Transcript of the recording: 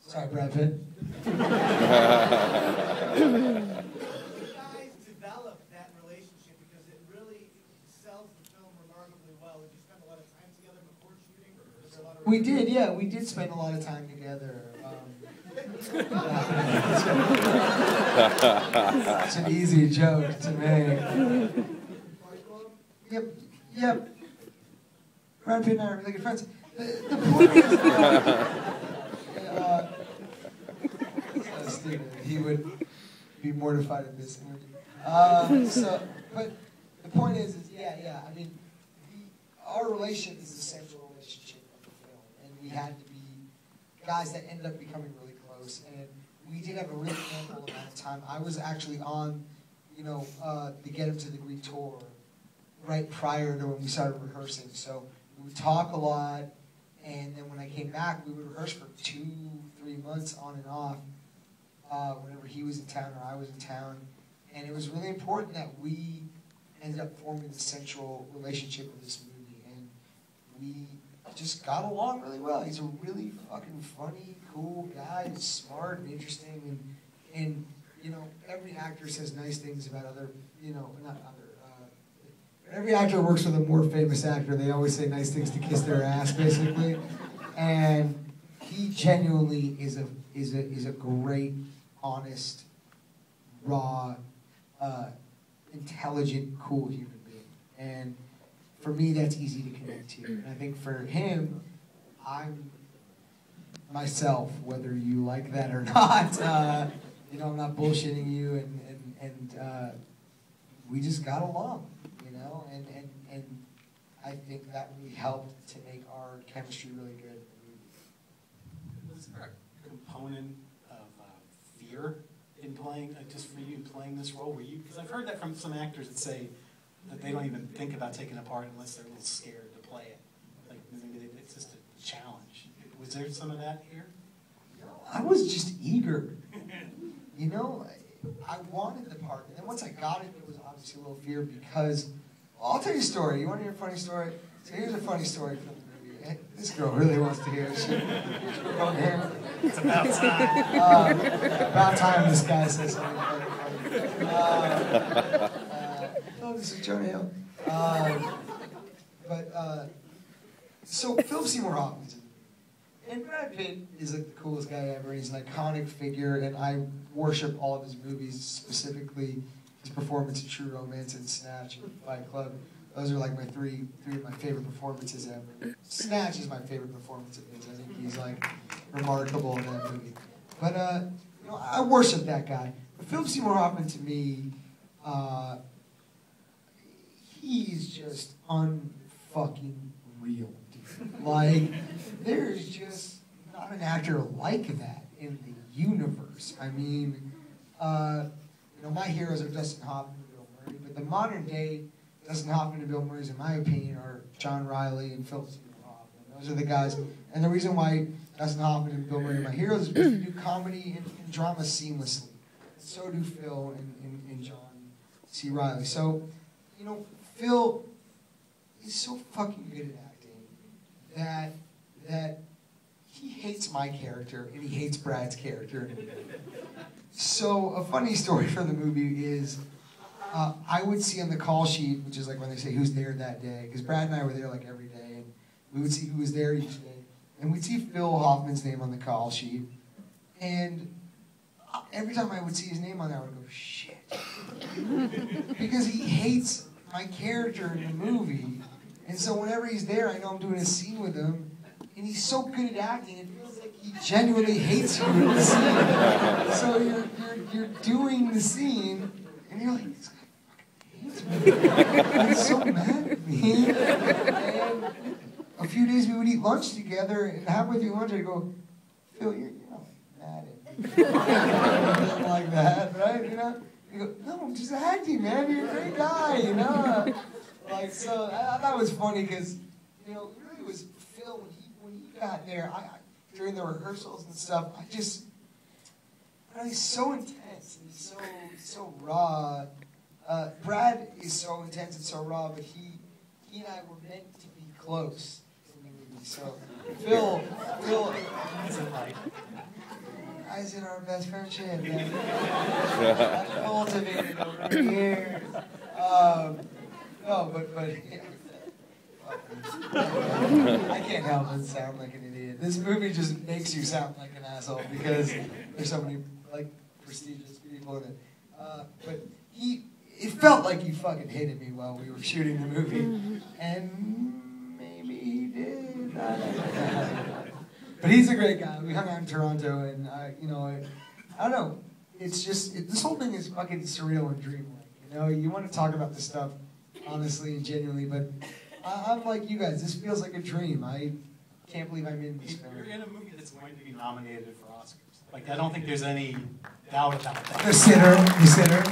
Sorry, Brad Pitt. You guys develop that relationship because it really sells the film remarkably well. Did you spend a lot of time together before shooting? Was there a lot of We did, yeah. We did spend a lot of time together. It's an easy joke to make. Yep. Brad Pitt and I are really good friends. The point is, Stephen, he would be mortified at this interview. But the point is yeah. I mean, our relationship is a central relationship of the film, and we had to be guys that ended up becoming really close, and we did have a really ample amount of time. I was actually on, the Get Him to the Greek tour right prior to when we started rehearsing, so we would talk a lot, and then when I came back, we would rehearse for 2-3 months on and off, whenever he was in town or I was in town, and it was really important that we ended up forming the central relationship of this movie, and we just got along really well. He's a really fucking funny, cool guy. He's smart and interesting, and every actor says nice things about other, every actor works with a more famous actor. They always say nice things to kiss their ass, basically. And he genuinely is a great, honest, raw, intelligent, cool human being. And for me, that's easy to connect to. And I think for him, I'm myself, whether you like that or not. I'm not bullshitting you, and we just got along, and I think that really helped to make our chemistry really good. Was there a component of fear in playing, just for you playing this role? Were you? Because I've heard that from some actors that say that they don't even think about taking a part unless they're a little scared to play it. Like maybe it's just a challenge. Was there some of that here? I was just eager. I wanted the part, and then once I got it, there was obviously a little fear because, I'll tell you a story. You want to hear a funny story? So here's a funny story from the movie. This girl really wants to hear it. It's about time. About time this guy says something funny. This is Jonah Hill. So Philip Seymour Hoffman's in the movie. And Brad Pitt is like the coolest guy ever. He's an iconic figure, and I worship all of his movies, specifically his performance in True Romance and Snatch and Fight Club. Those are like my three of my favorite performances ever. Snatch is my favorite performance of his. I think he's like remarkable in that movie. But I worship that guy. But Philip Seymour Hoffman to me, he's just unfucking real, dude. Like, there's just not an actor like that in the universe. I mean, my heroes are Dustin Hoffman and Bill Murray, but the modern day Dustin Hoffman and Bill Murray's, in my opinion, are John Riley and Philip Seymour Hoffman. Those are the guys. And the reason why Dustin Hoffman and Bill Murray are my heroes is because they do comedy and drama seamlessly. So do Phil and John C. Riley. So, Phil is so fucking good at acting that he hates my character and he hates Brad's character. So a funny story from the movie is I would see on the call sheet, which is like when they say who's there that day, because Brad and I were there like every day, and we would see who was there each day, and we'd see Phil Hoffman's name on the call sheet, and every time I would see his name on there, I would go, shit. Because he hates my character in the movie, and so whenever he's there, I know I'm doing a scene with him, and he's so good at acting, it feels like he genuinely hates you in the scene. So you're doing the scene, and you're like, this guy fucking hates me. He's so mad at me. And a few days we would eat lunch together, and halfway through lunch I'd go, Phil, you're not mad at me. Something like that, right? You go, no, I'm just acting, man. You're a great guy, so I thought it was funny because, it really was Phil when he got there. During the rehearsals and stuff, he's so intense and so raw. Brad is so intense and so raw, but he and I were meant to be close in the movie. So Phil, ties in our best friendship that I've cultivated over the years. No, but yeah. I can't help but sound like an idiot. This movie just makes you sound like an asshole because there's so many like prestigious people in it. But it felt like he fucking hated me while we were shooting the movie, and maybe he did. I don't know. But he's a great guy. We hung out in Toronto, and I don't know. It's just this whole thing is fucking surreal and dreamlike. You know, you want to talk about this stuff honestly and genuinely, but I'm like you guys. This feels like a dream. I can't believe I'm in this film. You're in a movie that's going to be nominated for Oscars. Like, I don't think there's any doubt about that. The Sitter. The Sitter.